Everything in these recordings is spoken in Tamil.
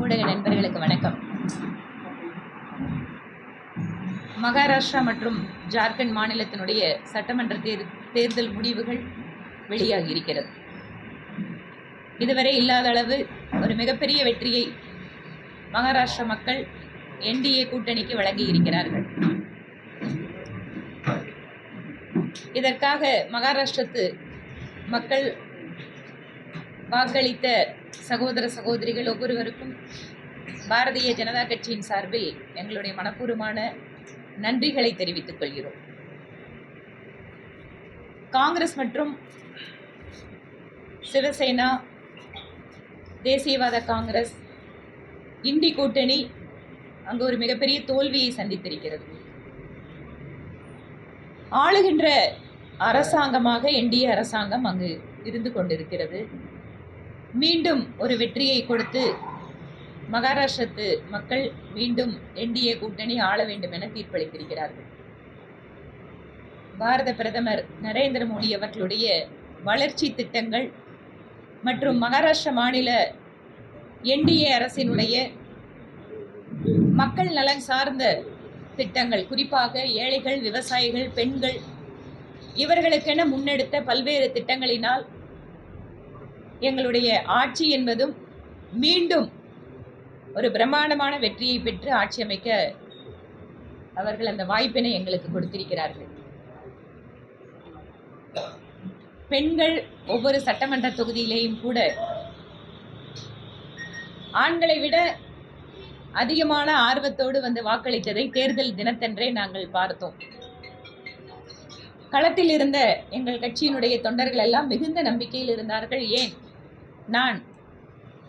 ஊடக நண்பர்களுக்கு வணக்கம். மகாராஷ்டிரா மற்றும் ஜார்க்கண்ட் மாநிலத்தினுடைய சட்டமன்ற தேர்தல் முடிவுகள் வெளியாகி இருக்கிறது. இதுவரை இல்லாத அளவு ஒரு மிகப்பெரிய வெற்றியை மகாராஷ்டிரா மக்கள் என்டிஏ கூட்டணிக்கு வழங்கி இருக்கிறார்கள். இதற்காக மகாராஷ்டிரத்து மக்கள் வாக்களித்த சகோதர சகோதரிகள் ஒவ்வொருவருக்கும் பாரதிய ஜனதா கட்சியின் சார்பில் எங்களுடைய மனப்பூர்வமான நன்றிகளை தெரிவித்துக் கொள்கிறோம். காங்கிரஸ் மற்றும் சிவசேனா, தேசியவாத காங்கிரஸ், இண்டி கூட்டணி அங்கு ஒரு மிகப்பெரிய தோல்வியை சந்தித்திருக்கிறது. ஆளுகின்ற அரசாங்கமாக என்டிஏ அரசாங்கம் அங்கு இருந்து கொண்டிருக்கிறது. மீண்டும் ஒரு வெற்றியை கொடுத்து மகாராஷ்டிரத்து மக்கள் மீண்டும் என்டிஏ கூட்டணி ஆள வேண்டும் என தீர்ப்பளித்திருக்கிறார்கள். பாரத பிரதமர் நரேந்திர மோடி அவர்களுடைய வளர்ச்சி திட்டங்கள் மற்றும் மகாராஷ்டிரா மாநில என்டிஏ அரசினுடைய மக்கள் நலன் சார்ந்த திட்டங்கள், குறிப்பாக ஏழைகள், விவசாயிகள், பெண்கள் இவர்களுக்கென முன்னெடுத்த பல்வேறு திட்டங்களினால் எங்களுடைய ஆட்சி என்பதும் மீண்டும் ஒரு பிரம்மாண்டமான வெற்றியை பெற்று ஆட்சி அமைக்க அவர்கள் அந்த வாய்ப்பினை எங்களுக்கு கொடுத்திருக்கிறார்கள். பெண்கள் ஒவ்வொரு சட்டமன்ற தொகுதியிலேயும் கூட ஆண்களை விட அதிகமான ஆர்வத்தோடு வந்து வாக்களித்ததை தேர்தல் தினத்தன்றே நாங்கள் பார்த்தோம். களத்தில் இருந்த எங்கள் கட்சியினுடைய தொண்டர்கள் எல்லாம் மிகுந்த நம்பிக்கையில் இருந்தார்கள். ஏன், நான்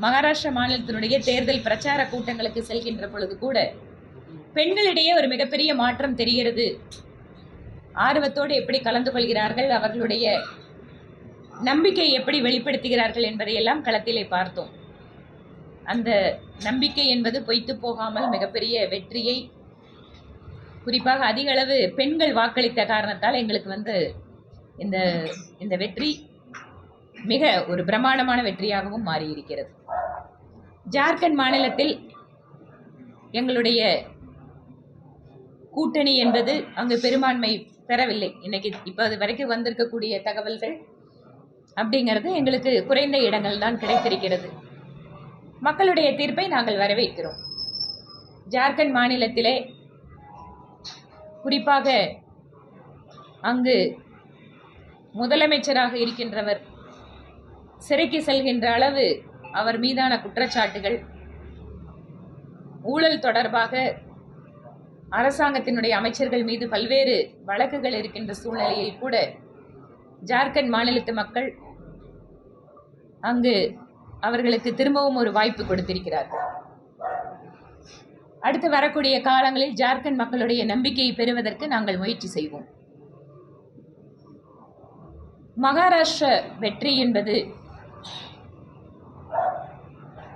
மகாராஷ்டிரா மாநிலத்தினுடைய தேர்தல் பிரச்சார கூட்டங்களுக்கு செல்கின்ற பொழுது கூட பெண்களிடையே ஒரு மிகப்பெரிய மாற்றம் தெரிகிறது. ஆர்வத்தோடு எப்படி கலந்து கொள்கிறார்கள், அவர்களுடைய நம்பிக்கை எப்படி வெளிப்படுத்துகிறார்கள் என்பதையெல்லாம் களத்திலே பார்த்தோம். அந்த நம்பிக்கை என்பது பொய்த்து போகாமல் மிகப்பெரிய வெற்றியை, குறிப்பாக அதிக அளவு பெண்கள் வாக்களித்த காரணத்தால் எங்களுக்கு இந்த வெற்றி மிக ஒரு பிரம்மாண்டமான வெற்றியாகவும் மாறியிருக்கிறது. ஜார்க்கண்ட் மாநிலத்தில் எங்களுடைய கூட்டணி என்பது அங்கு பெரும்பான்மை பெறவில்லை. இன்னைக்கு இப்போது வரைக்கும் வந்திருக்கக்கூடிய தகவல்கள் அப்படிங்கிறது எங்களுக்கு குறைந்த இடங்கள் தான் கிடைத்திருக்கிறது. மக்களுடைய தீர்ப்பை நாங்கள் வரவேற்கிறோம். ஜார்க்கண்ட் மாநிலத்திலே குறிப்பாக அங்கு முதலமைச்சராக இருக்கின்றவர் சிறைக்கு செல்கின்ற அளவு அவர் மீதான குற்றச்சாட்டுகள், ஊழல் தொடர்பாக அரசாங்கத்தினுடைய அமைச்சர்கள் மீது பல்வேறு வழக்குகள் இருக்கின்ற சூழ்நிலையில் கூட ஜார்க்கண்ட் மாநிலத்து மக்கள் அங்கு அவர்களுக்கு திரும்பவும் ஒரு வாய்ப்பு கொடுத்திருக்கிறார்கள். அடுத்து வரக்கூடிய காலங்களில் ஜார்க்கண்ட் மக்களுடைய நம்பிக்கையை பெறுவதற்கு நாங்கள் முயற்சி செய்வோம். மகாராஷ்டிர வெற்றி என்பது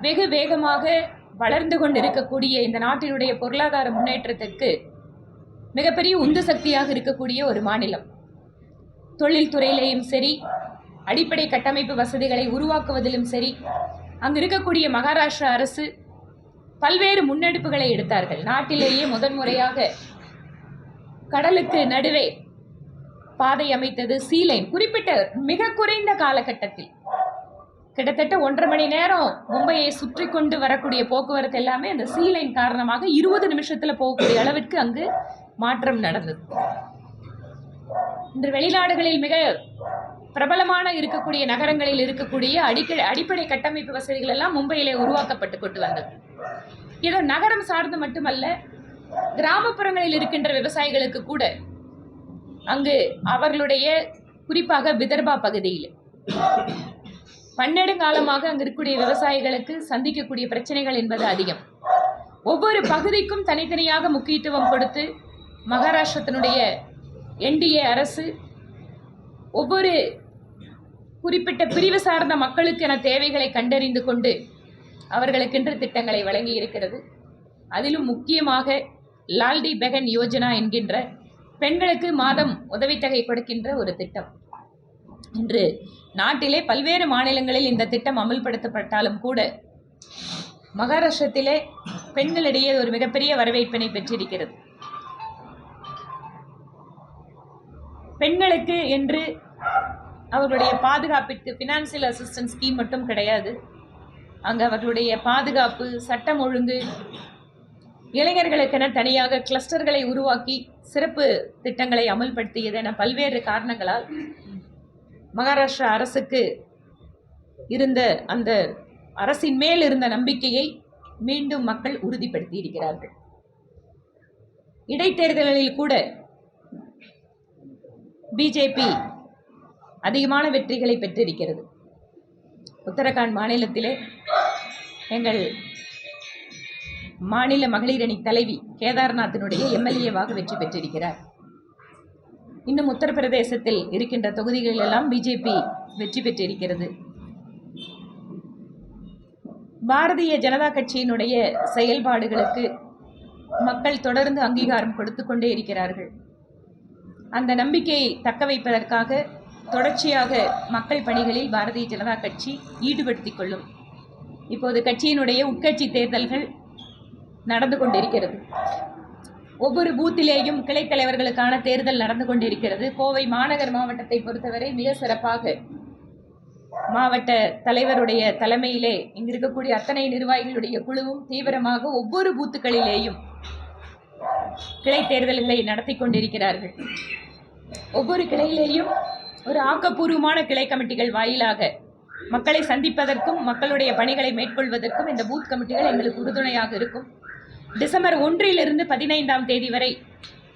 வெகு வேகமாக வளர்ந்து கொண்டிருக்கக்கூடிய இந்த நாட்டினுடைய பொருளாதார முன்னேற்றத்திற்கு மிகப்பெரிய உந்து சக்தியாக இருக்கக்கூடிய ஒரு மாநிலம். தொழில்துறையிலேயும் சரி, அடிப்படை கட்டமைப்பு வசதிகளை உருவாக்குவதிலும் சரி, அங்கு இருக்கக்கூடிய மகாராஷ்டிரா அரசு பல்வேறு முன்னெடுப்புகளை எடுத்தார்கள். நாட்டிலேயே முதன்முறையாக கடலுக்கு நடுவே பாதை அமைத்தது, சீலைன். குறிப்பிட்ட மிக குறைந்த காலகட்டத்தில் கிட்டத்தட்ட 1.5 மணி நேரம் மும்பையை சுற்றி கொண்டு வரக்கூடிய போக்குவரத்து எல்லாமே அந்த சீலைன் காரணமாக 20 நிமிஷத்தில் போகக்கூடிய அளவிற்கு அங்கு மாற்றம் நடந்தது. இன்று வெளிநாடுகளில் மிக பிரபலமான இருக்கக்கூடிய நகரங்களில் இருக்கக்கூடிய அடிப்படை கட்டமைப்பு வசதிகள் எல்லாம் மும்பையிலே உருவாக்கப்பட்டு கொண்டு வந்தது. இதோ நகரம் சார்ந்து மட்டுமல்ல, கிராமப்புறங்களில் இருக்கின்ற விவசாயிகளுக்கு கூட அங்கு அவர்களுடைய குறிப்பாக விதர்பா பகுதியில் பன்னெடுங்காலமாக அங்கு இருக்கக்கூடிய விவசாயிகளுக்கு சந்திக்கக்கூடிய பிரச்சனைகள் என்பது அதிகம். ஒவ்வொரு பகுதிக்கும் தனித்தனியாக முக்கியத்துவம் கொடுத்து மகாராஷ்டிரத்தினுடைய என்டிஏ அரசு ஒவ்வொரு குறிப்பிட்ட பிரிவு சார்ந்த மக்களுக்கென தேவைகளை கண்டறிந்து கொண்டு அவர்களுக்கென்று திட்டங்களை வழங்கி இருக்கிறது. அதிலும் முக்கியமாக லால்டி பெகன் யோஜனா என்கின்ற பெண்களுக்கு மாதம் உதவித்தொகை கொடுக்கின்ற ஒரு திட்டம். இன்று நாட்டிலே பல்வேறு மாநிலங்களில் இந்த திட்டம் அமல்படுத்தப்பட்டாலும் கூட மகாராஷ்டிரத்திலே பெண்களிடையே ஒரு மிகப்பெரிய வரவேற்பினை பெற்றிருக்கிறது. பெண்களுக்கு என்று அவர்களுடைய பாதுகாப்பிற்கு ஃபினான்சியல் அசிஸ்டன்ஸ் ஸ்கீம் மட்டும் கிடையாது. அங்கு அவர்களுடைய பாதுகாப்பு, சட்டம் ஒழுங்கு, இளைஞர்களுக்கென தனியாக கிளஸ்டர்களை உருவாக்கி சிறப்பு திட்டங்களை அமல்படுத்தியது என பல்வேறு காரணங்களால் மகாராஷ்டிரா அரசுக்கு இருந்த அந்த அரசின் மேல் இருந்த நம்பிக்கையை மீண்டும் மக்கள் உறுதிப்படுத்தி இருக்கிறார்கள். இடைத்தேர்தல்களில் கூட பிஜேபி அதிகமான வெற்றிகளை பெற்றிருக்கிறது. உத்தரகாண்ட் மாநிலத்திலே எங்கள் மாநில மகளிர் அணி தலைவி கேதார்நாத்தினுடைய எம்எல்ஏவாக வெற்றி பெற்றிருக்கிறார். இன்னும் உத்தரப்பிரதேசத்தில் இருக்கின்ற தொகுதிகளில் எல்லாம் பிஜேபி வெற்றி பெற்றிருக்கிறது. பாரதிய ஜனதா கட்சியினுடைய செயல்பாடுகளுக்கு மக்கள் தொடர்ந்து அங்கீகாரம் கொடுத்து கொண்டே இருக்கிறார்கள். அந்த நம்பிக்கையை தக்க வைப்பதற்காக தொடர்ச்சியாக மக்கள் பணிகளில் பாரதிய ஜனதா கட்சி ஈடுபடுத்திக் கொள்ளும். இப்போது கட்சியினுடைய உட்கட்சி தேர்தல்கள் நடந்து கொண்டிருக்கிறது. ஒவ்வொரு பூத்திலேயும் கிளைத் தலைவர்களுக்கான தேர்தல் நடந்து கொண்டிருக்கிறது. கோவை மாநகர் மாவட்டத்தை பொறுத்தவரை மிக சிறப்பாக மாவட்ட தலைவருடைய தலைமையிலே இங்கு இருக்கக்கூடிய அத்தனை நிர்வாகிகளுடைய குழுவும் தீவிரமாக ஒவ்வொரு பூத்துக்களிலேயும் கிளை தேர்தல்களை நடத்தி கொண்டிருக்கிறார்கள். ஒவ்வொரு கிளையிலேயும் ஒரு ஆக்கப்பூர்வமான கிளை கமிட்டிகள் வாயிலாக மக்களை சந்திப்பதற்கும் மக்களுடைய பணிகளை மேற்கொள்வதற்கும் இந்த பூத் கமிட்டிகள் எங்களுக்கு உறுதுணையாக இருக்கும். டிசம்பர் 1 to 15 வரை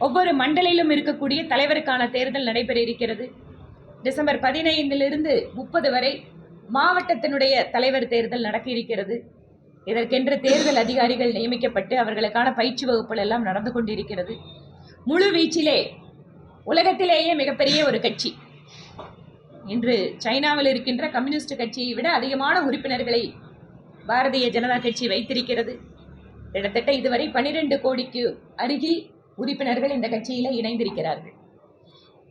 ஒவ்வொரு மண்டலிலும் இருக்கக்கூடிய தலைவருக்கான தேர்தல் நடைபெற இருக்கிறது. டிசம்பர் 15 to 30 வரை மாவட்டத்தினுடைய தலைவர் தேர்தல் நடக்க இருக்கிறது. இதற்கென்று தேர்தல் அதிகாரிகள் நியமிக்கப்பட்டு அவர்களுக்கான பயிற்சி வகுப்புகள் எல்லாம் நடந்து கொண்டிருக்கிறது. முழு வீச்சிலே உலகத்திலேயே மிகப்பெரிய ஒரு கட்சி இன்று சைனாவில் இருக்கின்ற கம்யூனிஸ்ட் கட்சியை விட அதிகமான உறுப்பினர்களை பாரதிய ஜனதா கட்சி வைத்திருக்கிறது. கிட்டத்தட்ட இதுவரை 12 கோடிக்கு அருகில் உறுப்பினர்கள் இந்த கட்சியில இணைந்திருக்கிறார்கள்.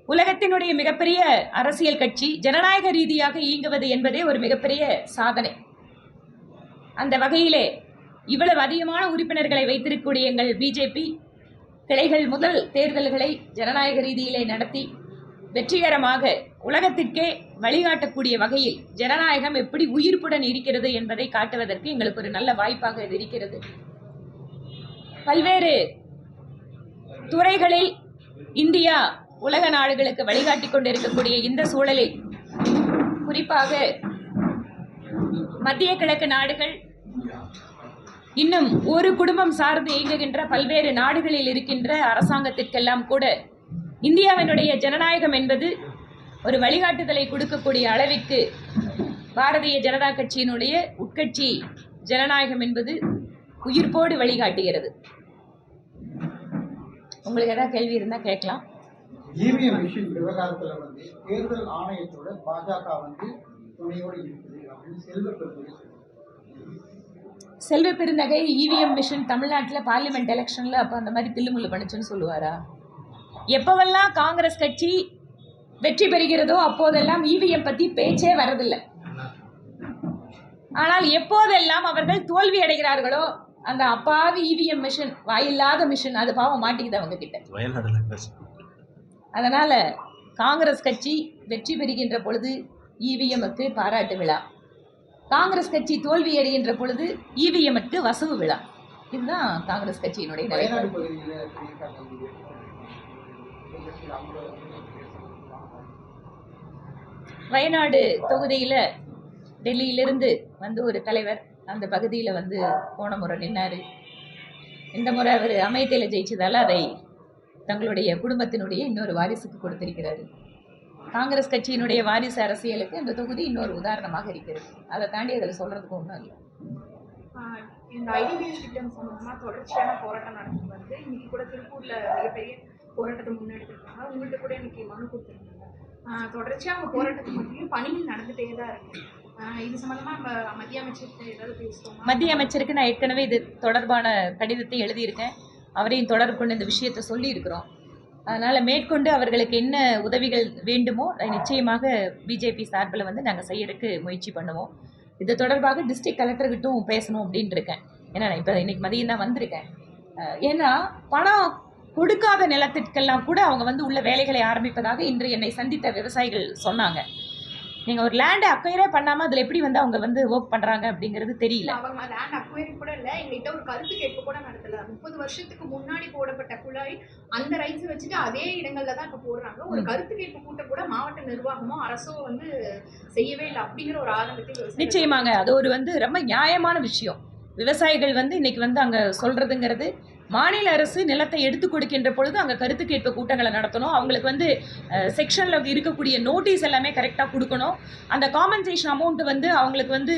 உலகத்தினுடைய மிகப்பெரிய அரசியல் கட்சி ஜனநாயக ரீதியாக இயங்குவது என்பதே ஒரு மிகப்பெரிய சாதனை. அந்த வகையிலே இவ்வளவு அதிகமான உறுப்பினர்களை வைத்திருக்கக்கூடிய எங்கள் பிஜேபி கிளைகள் முதல் தேர்தல்களை ஜனநாயக ரீதியிலே நடத்தி வெற்றிகரமாக உலகத்திற்கே வழிகாட்டக்கூடிய வகையில் ஜனநாயகம் எப்படி உயிர்ப்புடன் இருக்கிறது என்பதை காட்டுவதற்கு எங்களுக்கு ஒரு நல்ல வாய்ப்பாக இது இருக்கிறது. பல்வேறு துறைகளில் இந்தியா உலக நாடுகளுக்கு வழிகாட்டி கொண்டிருக்கக்கூடிய இந்த சூழலில் குறிப்பாக மத்திய கிழக்கு நாடுகள் இன்னும் ஒரு குடும்பம் சார்ந்து இயங்குகின்ற பல்வேறு நாடுகளில் இருக்கின்ற அரசாங்கத்திற்கெல்லாம் கூட இந்தியாவினுடைய ஜனநாயகம் என்பது ஒரு வழிகாட்டுதலை கொடுக்கக்கூடிய அளவிற்கு பாரதிய ஜனதா கட்சியினுடைய உட்கட்சி ஜனநாயகம் என்பது உயிர்ப்போடு வழிகாட்டுகிறது. உங்களுக்கு ஏதாவது கேள்வி இருந்தால் கேட்கலாம். இவிஎம் மிஷின் விவகாரத்தில் தேர்தல் ஆணையத்தோட பாஜக துணையோடு இருக்குது அப்படின்னு செல்வ பெருந்தகை இவிஎம் மிஷின் தமிழ்நாட்டில் பார்லிமெண்ட் எலெக்ஷனில் அப்போ அந்த மாதிரி தில்லுமுள்ளு பண்ணுச்சுன்னு சொல்லுவாரா? எப்போவெல்லாம் காங்கிரஸ் கட்சி வெற்றி பெறுகிறதோ அப்போதெல்லாம் இவிஎம் பற்றி பேச்சே வரதில்லை. ஆனால் எப்போதெல்லாம் அவர்கள் தோல்வி அடைகிறார்களோ அந்த அப்பாவி இவிஎம் மிஷின், வாயில்லாத மிஷின், அது பாவம் மாட்டிக்குது அவங்க கிட்ட. அதனால் காங்கிரஸ் கட்சி வெற்றி பெறுகின்ற பொழுது இவிஎம்முக்கு பாராட்டு விழா, காங்கிரஸ் கட்சி தோல்வி அடைகின்ற பொழுது இவிஎம்முக்கு வசவு விழா. இதுதான் காங்கிரஸ் கட்சியினுடைய நிலைப்பாடு. வயநாடு தொகுதியில் டெல்லியிலிருந்து ஒரு தலைவர் அந்த பகுதியில் போன முறை நின்னார். இந்த முறை அவர் அமேத்தியில் ஜெயிச்சதால் அதை தங்களுடைய குடும்பத்தினுடைய இன்னொரு வாரிசுக்கு கொடுத்திருக்கிறாரு. காங்கிரஸ் கட்சியினுடைய வாரிசு அரசியலுக்கு இந்த தொகுதி இன்னொரு உதாரணமாக இருக்கிறது. அதை தாண்டி அதில் சொல்கிறதுக்கு ஒன்றும் இல்லை. இந்த ஐடிபிஎஸ் திட்டம் சம்பந்தமாக தொடர்ச்சியான போராட்டம் நடந்து வருது. இன்னைக்கு கூட திருப்பூரில் மிகப்பெரிய போராட்டத்தை முன்னெடுத்திருக்காங்க. உங்கள்கிட்ட கூட இன்னைக்கு மனு கொடுத்துருக்காங்க. தொடர்ச்சியாக அவங்க போராட்டத்தை பற்றியும் பணிகள் நடந்துகிட்டே தான் இருக்குது. இது சம்பந்தமாக நம்ம மத்திய அமைச்சருக்கு ஏதாவது பேசுவோம்? மத்திய அமைச்சருக்கு நான் ஏற்கனவே இது தொடர்பான கடிதத்தை எழுதியிருக்கேன். அவரையும் தொடர்பு கொண்டு இந்த விஷயத்தை சொல்லியிருக்கிறோம். அதனால் மேற்கொண்டு அவர்களுக்கு என்ன உதவிகள் வேண்டுமோ அதை நிச்சயமாக பிஜேபி சார்பில் நாங்கள் செய்யறதுக்கு முயற்சி பண்ணுவோம். இது தொடர்பாக டிஸ்ட்ரிக்ட் கலெக்டர்கிட்டும் பேசணும் அப்படின்ட்டு இருக்கேன். ஏன்னா இப்போ இன்னைக்கு மதியம் தான் வந்திருக்கேன். ஏன்னா பணம் கொடுக்காத நிலத்திற்கெல்லாம் கூட அவங்க வந்து உள்ள வேலைகளை ஆரம்பிப்பதாக இன்று என்னை சந்தித்த விவசாயிகள் சொன்னாங்க. நீங்கள் ஒரு லேண்டை அக்வயரே பண்ணாமல் அதில் எப்படி வந்து அவங்க வந்து ஒர்க் பண்ணுறாங்க அப்படிங்கிறது தெரியல. அவங்க லேண்ட் அக்வயரி கூட இல்லை, எங்கள்கிட்ட ஒரு கருத்து கேட்பு கூட நடத்தல. 30 வருஷத்துக்கு முன்னாடி போடப்பட்ட குழாய் அந்த ரைட்ஸ் வச்சுட்டு அதே இடங்கள்ல தான் இப்போ போடுறாங்க. ஒரு கருத்து கேட்பு கூட்டம் கூட மாவட்ட நிர்வாகமோ அரசோ வந்து செய்யவே இல்லை அப்படிங்கிற ஒரு ஆதங்கத்தை நிச்சயமாங்க அது ஒரு வந்து ரொம்ப நியாயமான விஷயம். விவசாயிகள் வந்து இன்னைக்கு வந்து அங்கே சொல்றதுங்கிறது மாநில அரசு நிலத்தை எடுத்து கொடுக்கின்ற பொழுது அங்கே கருத்து கேட்பு கூட்டங்களை நடத்தணும். அவங்களுக்கு வந்து செக்ஷனில் இருக்கக்கூடிய நோட்டீஸ் எல்லாமே கரெக்டாக கொடுக்கணும். அந்த காம்பன்சேஷன் அமௌண்ட் வந்து அவங்களுக்கு வந்து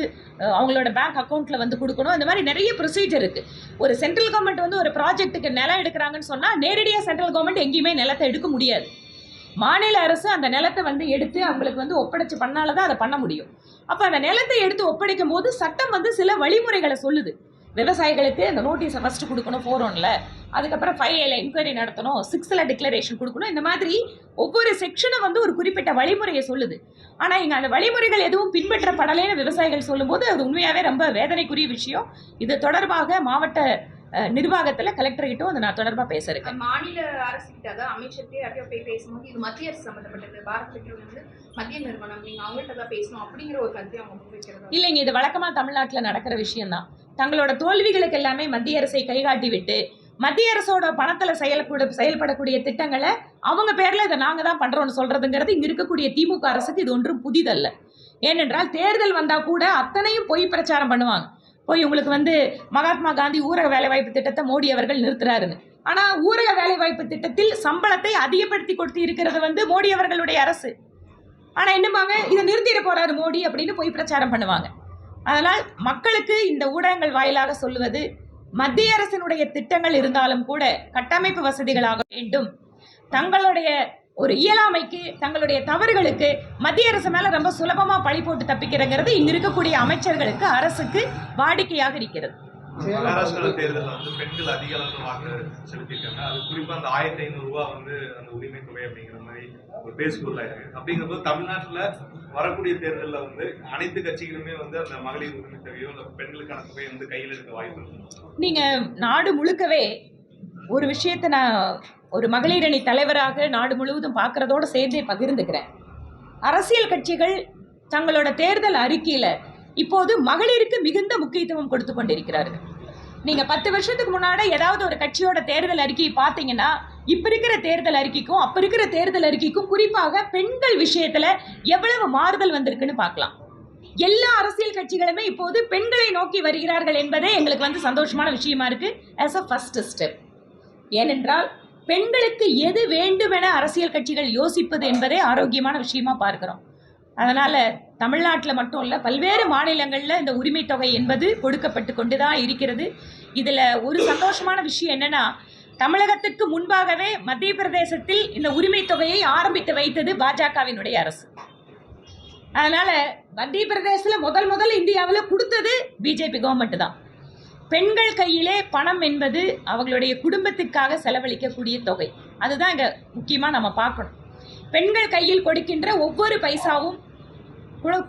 அவங்களோட பேங்க் அக்கௌண்ட்டில் வந்து கொடுக்கணும். இந்த மாதிரி நிறைய ப்ரொசீஜர் இருக்குது. ஒரு சென்ட்ரல் கவர்மெண்ட் வந்து ஒரு ப்ராஜெக்ட்டுக்கு நிலம் எடுக்கிறாங்கன்னு சொன்னால் நேரடியாக சென்ட்ரல் கவர்மெண்ட் எங்கேயுமே நிலத்தை எடுக்க முடியாது. மாநில அரசு அந்த நிலத்தை வந்து எடுத்து அவங்களுக்கு வந்து ஒப்படைச்சு பண்ணால்தான் அதை பண்ண முடியும். அப்போ அந்த நிலத்தை எடுத்து ஒப்படைக்கும் போது சட்டம் வந்து சில வழிமுறைகளை சொல்லுது. விவசாயிகளுக்கு அந்த நோட்டீஸை ஃபஸ்ட்டு கொடுக்கணும் 4(1)ல், அதுக்கப்புறம் 5(a)ல் என்கொயரி நடத்தணும், 6(ல் டிக்ளரேஷன் கொடுக்கணும். இந்த மாதிரி ஒவ்வொரு செக்ஷனும் வந்து ஒரு குறிப்பிட்ட வழிமுறையை சொல்லுது. ஆனால் இங்கே அந்த வழிமுறைகள் எதுவும் பின்பற்றப்படலைன்னு விவசாயிகள் சொல்லும்போது அது உண்மையாகவே ரொம்ப வேதனைக்குரிய விஷயம். இது தொடர்பாக மாவட்ட நிர்வாகத்தில் கலெக்டர்கிட்டும் அதை நான் தொடர்பாக பேசுகிறேன். மாநில அரசுகிட்ட அதாவது அமைச்சர்கிட்ட யார்கிட்ட போய் பேசும்போது இது மத்திய அரசு சம்மந்தப்பட்டது, பாரத் பெட்ரோல் வந்து மத்திய நிறுவனம், நீங்கள் அவங்கள்ட்ட தான் பேசணும் அப்படிங்கிற ஒரு கருத்தை அவங்க முன்வைக்கிறது இல்லைங்க. இது வழக்கமாக தமிழ்நாட்டில் நடக்கிற விஷயம்தான். தங்களோட தோல்விகளுக்கு எல்லாமே மத்திய அரசை கைகாட்டி விட்டு மத்திய அரசோட பணத்தில் செயல்படக்கூடிய திட்டங்களை அவங்க பேரில் இதை நாங்கள் தான் பண்ணுறோன்னு சொல்கிறதுங்கிறது இங்கே இருக்கக்கூடிய திமுக அரசுக்கு இது ஒன்றும் புதிதல்ல. ஏனென்றால் தேர்தல் வந்தால் கூட அத்தனையும் பொய் பிரச்சாரம் பண்ணுவாங்க. போய் உங்களுக்கு வந்து மகாத்மா காந்தி ஊரக வேலைவாய்ப்பு திட்டத்தை மோடி அவர்கள் நிறுத்துறாருன்னு. ஆனால் ஊரக வேலைவாய்ப்பு திட்டத்தில் சம்பளத்தை அதிகப்படுத்தி கொடுத்து இருக்கிறது வந்து மோடி அவர்களுடைய அரசு. ஆனால் என்னமாங்க இதை நிறுத்திட போறாரு மோடி அப்படின்னு போய் பிரச்சாரம் பண்ணுவாங்க. அதனால் மக்களுக்கு இந்த ஊடகங்கள் வாயிலாக சொல்லுவது, மத்திய அரசினுடைய திட்டங்கள் இருந்தாலும் கூட கட்டமைப்பு வசதிகளாக வேண்டும். தங்களுடைய ஒரு இயலாமைக்கு, தங்களுடைய தவறுகளுக்கு மத்திய அரசு மேல ரொம்ப சுலபமா பழி போட்டு தப்பிக்கிறங்கிறது இங்க இருக்கக்கூடிய அமைச்சர்களுக்கு, அரசுக்கு வாடிக்கையாக இருக்கிறது. மகாராஷ்டிரா தேர்தலில் வந்து பெண்கள் அதிக அளவு வாக்கு செலுத்திருக்காங்க. அது குறிப்பா அந்த 1500 ரூபாய் வந்து அந்த உரிமை தொகை அப்படிங்கிற மாதிரி ஒரு பேசுபொருளா இருக்கு. அப்படிங்கிறப்போ தமிழ்நாட்டில் வரக்கூடிய தேர்தலில் வந்து அனைத்து கட்சிகளுமே வந்து அந்த மகளிர் உரிமை தொகையோ இல்லை பெண்களுக்கான தொகையை வந்து கையில் எடுக்க வாய்ப்பு இருக்கு. நீங்க நாடு முழுக்கவே ஒரு விஷயத்தை நான் ஒரு மகளிர் அணி தலைவராக நாடு முழுவதும் பார்க்கறதோடு சேர்ந்தே பகிர்ந்துக்கிறேன். அரசியல் கட்சிகள் தங்களோட தேர்தல் அறிக்கையில் இப்போது மகளிருக்கு மிகுந்த முக்கியத்துவம் கொடுத்து கொண்டிருக்கிறார்கள். நீங்கள் 10 வருஷத்துக்கு முன்னாடி ஏதாவது ஒரு கட்சியோட தேர்தல் அறிக்கையை பார்த்தீங்கன்னா இப்போ இருக்கிற தேர்தல் அறிக்கைக்கும் அப்போ இருக்கிற தேர்தல் அறிக்கைக்கும் குறிப்பாக பெண்கள் விஷயத்தில் எவ்வளவு மாறுதல் வந்திருக்குன்னு பார்க்கலாம். எல்லா அரசியல் கட்சிகளுமே இப்போது பெண்களை நோக்கி வருகிறார்கள் என்பதே எங்களுக்கு வந்து சந்தோஷமான விஷயமா இருக்கு ஆஸ் அ ஃபர்ஸ்ட் ஸ்டெப். ஏனென்றால் பெண்களுக்கு எது வேண்டுமென அரசியல் கட்சிகள் யோசிப்பது என்பதே ஆரோக்கியமான விஷயமா பார்க்கிறோம். அதனால் தமிழ்நாட்டில் மட்டும் இல்லை, பல்வேறு மாநிலங்களில் இந்த உரிமை தொகை என்பது கொடுக்கப்பட்டு கொண்டு தான் இருக்கிறது. இதில் ஒரு சந்தோஷமான விஷயம் என்னென்னா, தமிழகத்திற்கு முன்பாகவே மத்திய பிரதேசத்தில் இந்த உரிமை தொகையை ஆரம்பித்து வைத்தது பாஜகவினுடைய அரசு. அதனால் மத்திய பிரதேசத்தில் முதல் இந்தியாவில் கொடுத்தது பிஜேபி கவர்மெண்ட் தான். பெண்கள் கையிலே பணம் என்பது அவங்களுடைய குடும்பத்துக்காக செலவழிக்கக்கூடிய தொகை. அதுதான் இங்கே முக்கியமாக நம்ம பார்க்கணும். பெண்கள் கையில் கொடுக்கின்ற ஒவ்வொரு பைசாவும்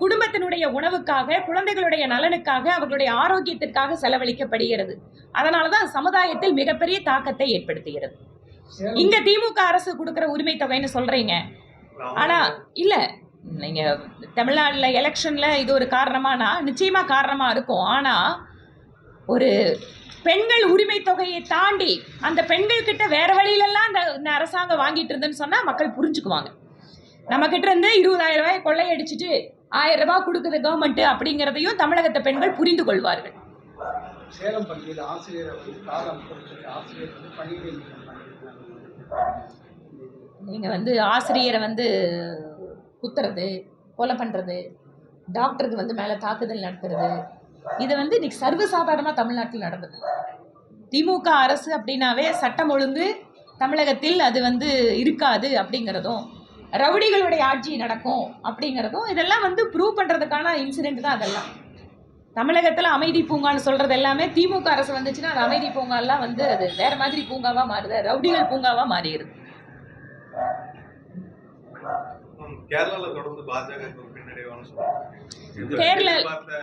குடும்பத்தினுடைய உணவுக்காக, குழந்தைகளுடைய நலனுக்காக, அவர்களுடைய ஆரோக்கியத்திற்காக செலவழிக்கப்படுகிறது. அதனால தான் சமுதாயத்தில் மிகப்பெரிய தாக்கத்தை ஏற்படுத்துகிறது. இங்க திமுக அரசு கொடுக்குற உரிமை தொகைன்னு சொல்றீங்க. ஆனா இல்ல, நீங்க தமிழ்நாடுல எலெக்ஷன்ல இது ஒரு காரணமானா நிச்சயமா காரணமா இருக்கும். ஆனா ஒரு பெண்கள் உரிமை தொகையை தாண்டி அந்த பெண்கள் கிட்ட வேற வழியிலெல்லாம் இந்த அரசாங்கம் வாங்கிட்டு இருந்தேன்னு சொன்னா மக்கள் புரிஞ்சுக்குவாங்க. நம்ம கிட்ட இருந்து 20,000 ரூபாய் கொள்ளையடிச்சிட்டு 1000 ரூபாய் கொடுக்குது கவர்மெண்ட் அப்படிங்கிறதையும் தமிழகத்தை பெண்கள் புரிந்து கொள்வார்கள். சேலம் பள்ளியில் ஆசிரியர் காலம் ஆசிரியர் பணியில் நீங்க வந்து ஆசிரியரை வந்து குத்துறது, கொலை பண்றது, டாக்டருக்கு வந்து மேல தாக்குதல் நடத்துறது, இது வந்து இன்னைக்கு சர்வசாதாரணமாக தமிழ்நாட்டில் நடந்தது. திமுக அரசு அப்படின்னாவே சட்டம் ஒழுங்கு தமிழகத்தில் அது வந்து இருக்காது அப்படிங்கிறதும், ரவுடிகளுடைய ஆட்சி நடக்கும் அப்படிங்கிறதும், இதெல்லாம் வந்து ப்ரூவ் பண்ணுறதுக்கான இன்சிடெண்ட் தான் அதெல்லாம். தமிழகத்தில் அமைதி பூங்கான்னு சொல்கிறது எல்லாமே திமுக அரசு வந்துச்சுன்னா அது அமைதி பூங்காலாம் வந்து அது வேறு மாதிரி பூங்காவாக மாறுது, ரவுடிகள் பூங்காவாக மாறிடுது. கேரளாவில் தொடர்ந்து பாஜக பின்னடைவான சொல்லுவாங்க.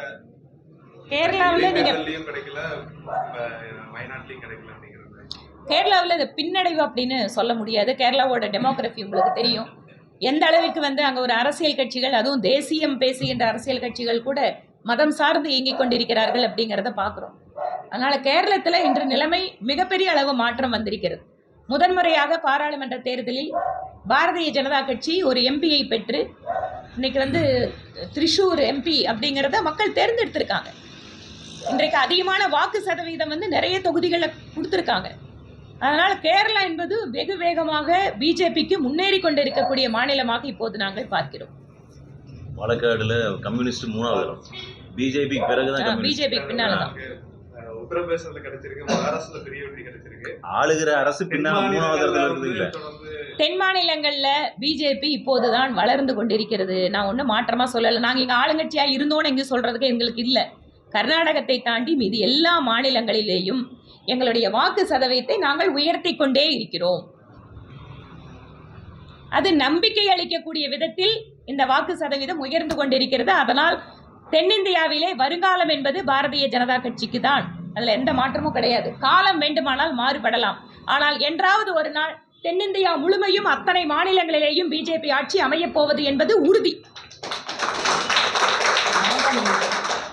கேரளாவில் நீங்க தேர்தல்லையும் கிடைக்கல, வயநாட்டிலையும் கிடைக்கல அப்படிங்கிறது. கேரளாவில் இது பின்னடைவு அப்படின்னு சொல்ல முடியாது. கேரளாவோட டெமோக்ராஃபி உங்களுக்கு தெரியும். எந்த அளவிற்கு வந்து அங்கே ஒரு அரசியல் கட்சிகள், அதுவும் தேசியம் பேசுகின்ற அரசியல் கட்சிகள் கூட மதம் சார்ந்து இயங்கிக் கொண்டிருக்கிறார்கள் அப்படிங்கிறத பார்க்குறோம். அதனால் கேரளத்தில் இன்று நிலைமை மிகப்பெரிய அளவு மாற்றம் வந்திருக்கிறது. முதன்முறையாக பாராளுமன்ற தேர்தலில் பாரதிய ஜனதா கட்சி ஒரு எம்பியை பெற்று இன்னைக்கு வந்து திரிசூர் எம்பி அப்படிங்கிறத மக்கள் தேர்ந்தெடுத்திருக்காங்க. இன்றைக்கு அதிகமான வாக்கு சதவீதம் வந்து நிறைய தொகுதிகளில் கொடுத்துருக்காங்க. அதனால் கேரளா என்பது வெகு வேகமாக பிஜேபிக்கு முன்னேறி கொண்டு இருக்கக்கூடிய மாநிலமாக இப்போது நாங்கள் பார்க்கிறோம். பாலக்காடுல கம்யூனிஸ்ட் 3வது இடம், பிஜேபிக்கு பிறகுதான் பிஜேபிக்கு பின்னால்தான். உத்தரப்பிரதேசத்துல கிடைச்சிருக்கு, மகாராஷ்டிரத்துல பெரிய வெற்றி கிடைச்சிருக்கு. ஆளுகிற அரசு பின்னால் 3வது இடத்துல இருக்குதுல்ல. தென் மாநிலங்கள்ல பிஜேபி இப்போதுதான் வளர்ந்து கொண்டிருக்கிறது. நான் ஒன்றும் மாற்றமா சொல்லலை. நாங்கள் இங்கே ஆளுங்கட்சியா இருந்தோன்னு இங்கே சொல்றதுக்கு எங்களுக்கு இல்லை. கர்நாடகத்தை தாண்டி மீதி எல்லா மாநிலங்களிலேயும் எங்களுடைய வாக்கு சதவீதத்தை நாங்கள் உயர்த்தி கொண்டே இருக்கிறோம். அது நம்பிக்கை அளிக்கக்கூடிய விதத்தில் இந்த வாக்கு சதவீதம் உயர்ந்து கொண்டிருக்கிறது. அதனால் தென்னிந்தியாவிலே வருங்காலம் என்பது பாரதிய ஜனதா கட்சிக்கு தான். அதில் எந்த மாற்றமும் கிடையாது. காலம் வேண்டுமானால் மாறுபடலாம், ஆனால் என்றாவது ஒரு நாள் தென்னிந்தியா முழுமையும் அத்தனை மாநிலங்களிலேயும் பிஜேபி ஆட்சி அமையப் போவது என்பது உறுதி.